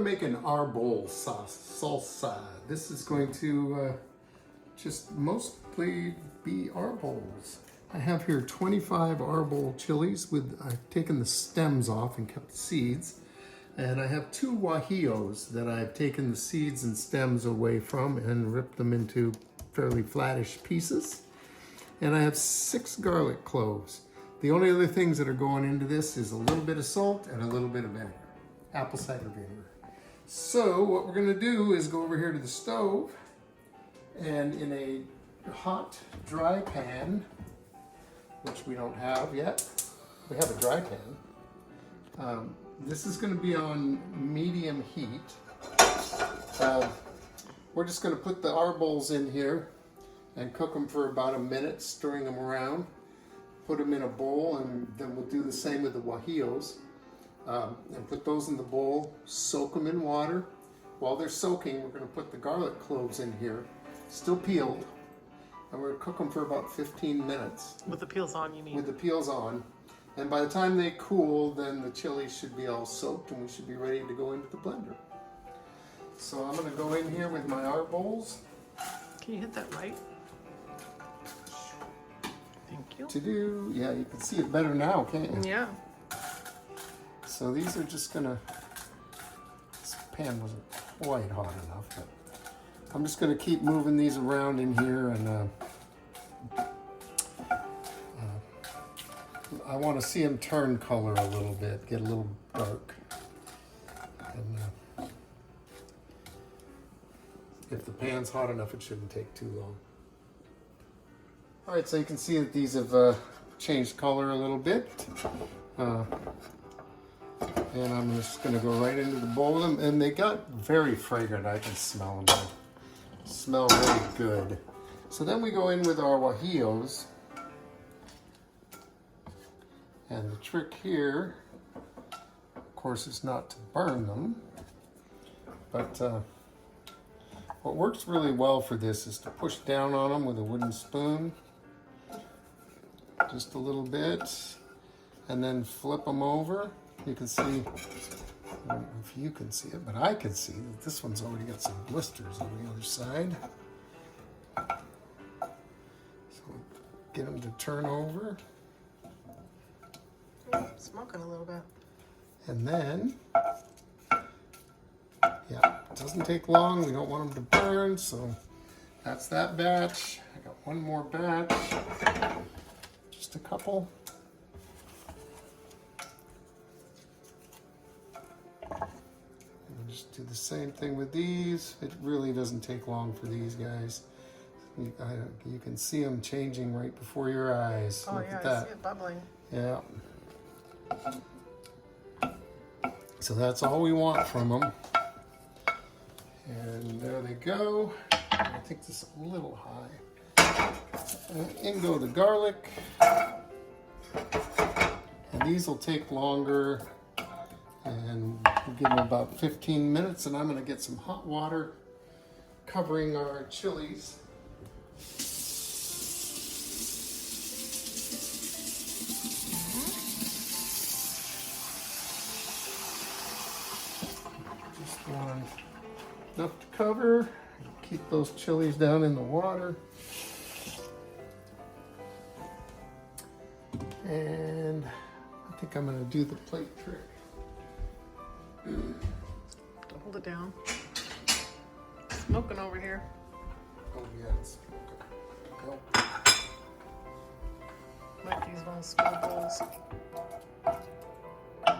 make an Arbol Salsa. This is going to just mostly be arbols. I have here 25 Arbol Chiles with, I've taken the stems off and kept the seeds. And I have 2 Guajillos that I've taken the seeds and stems away from and ripped them into fairly flattish pieces. And I have 6 garlic cloves. The only other things that are going into this is a little bit of salt and a little bit of vinegar, apple cider vinegar. So what we're gonna do is go over here to the stove, and in a hot, dry pan, which we don't have yet, we have a dry pan. This is going to be on medium heat. We're just going to put the arbols in here and cook them for about a minute, stirring them around. Put them in a bowl, and then we'll do the same with the Guajillos. And put those in the bowl, soak them in water. While they're soaking, we're going to put the garlic cloves in here, still peeled, and we're going to cook them for about 15 minutes. With the peels on, you mean? With the peels on. And by the time they cool, then the chili should be all soaked and we should be ready to go into the blender. So I'm going to go in here with my arbols. Can you hit that right? Thank you. To do, yeah, you can see it better now, can't you? Yeah. So these are just going to, this pan wasn't quite hot enough, but I'm just going to keep moving these around in here, and I want to see them turn color a little bit, get a little dark. And if the pan's hot enough, it shouldn't take too long. All right, so you can see that these have changed color a little bit. And I'm just going to go right into the bowl of them. And they got very fragrant. I can smell them. They smell really good. So then we go in with our Guajillos. And the trick here, of course, is not to burn them. But what works really well for this is to push down on them with a wooden spoon. Just a little bit. And then flip them over. You can see, I don't know if you can see it, but I can see that this one's already got some blisters on the other side. So get them to turn over. Smoking a little bit. And then, yeah, it doesn't take long. We don't want them to burn, so that's that batch. I got one more batch, just a couple. And just do the same thing with these. It really doesn't take long for these guys. You can see them changing right before your eyes. Oh, Look yeah, at that. I see it bubbling. Yeah. So that's all we want from them. And there they go. I think this is a little high. And in go the garlic. And these will take longer. And we'll give them about 15 minutes. And I'm going to get some hot water covering our chilies. Enough to cover. Keep those chilies down in the water. And I think I'm going to do the plate trick. Hold it down. Smoking over here. Oh yeah, it's smoking. Go. Like these little small bowls. I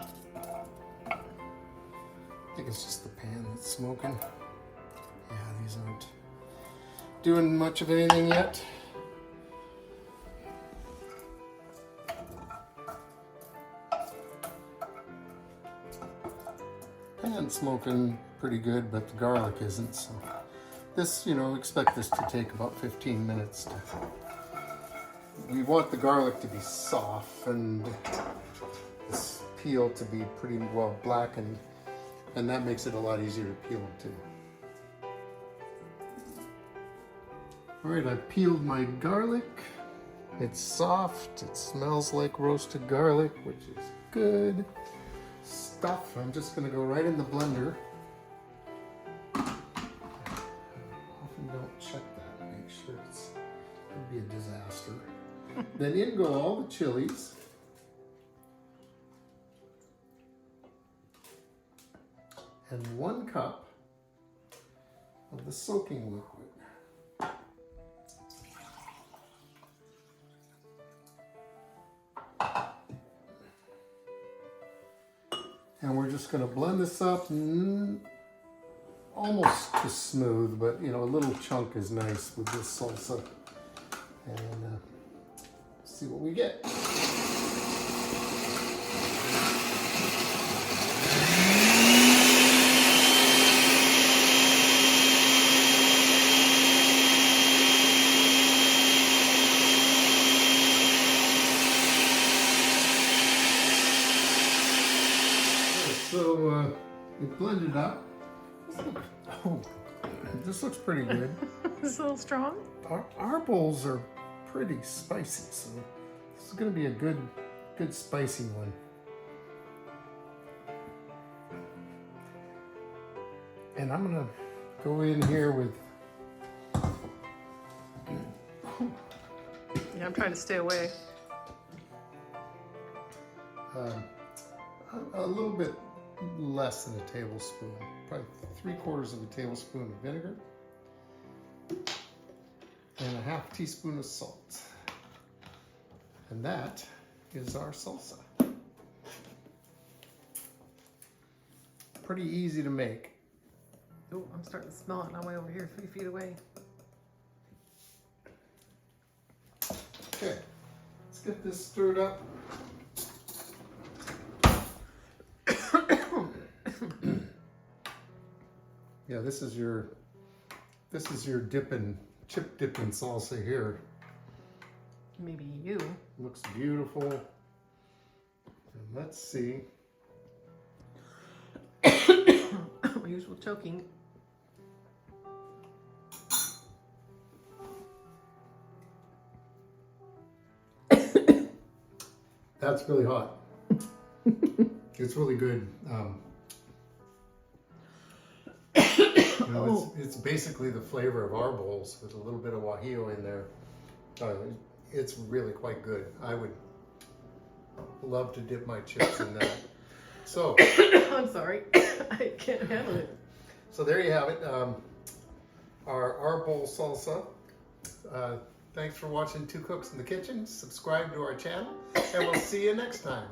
think it's just the pan that's smoking. Yeah, these aren't doing much of anything yet. Pan's smoking pretty good, but the garlic isn't. So this, expect this to take about 15 minutes. We want the garlic to be soft and this peel to be pretty well blackened. And that makes it a lot easier to peel them too. All right, I peeled my garlic. It's soft, it smells like roasted garlic, which is good stuff. I'm just gonna go right in the blender Then in go all the chilies. And 1 cup of the soaking liquid. And we're just going to blend this up almost to smooth, but you know, a little chunk is nice with this salsa. And see what we get. So it blended up. Oh, this looks pretty good. It's a little strong. Our bowls are pretty spicy, so this is going to be a good spicy one. And I'm going to go in here with. Yeah, I'm trying to stay away. A little bit less than a tablespoon, probably 3/4 of a tablespoon of vinegar and a 1/2 teaspoon of salt. And that is our salsa. Pretty easy to make. Oh, I'm starting to smell it. I'm way over here, 3 feet away. Okay, let's get this stirred up. Yeah, this is your chip dipping salsa here. Maybe you. Looks beautiful. And let's see. My usual choking. That's really hot. It's really good. You know, it's basically the flavor of our bowls with a little bit of Guajillo in there. It's really quite good. I would love to dip my chips in that. So, I'm sorry. I can't handle it. so there you have it. Our Arbol Salsa. Thanks for watching Two Cooks in the Kitchen. Subscribe to our channel, and we'll see you next time.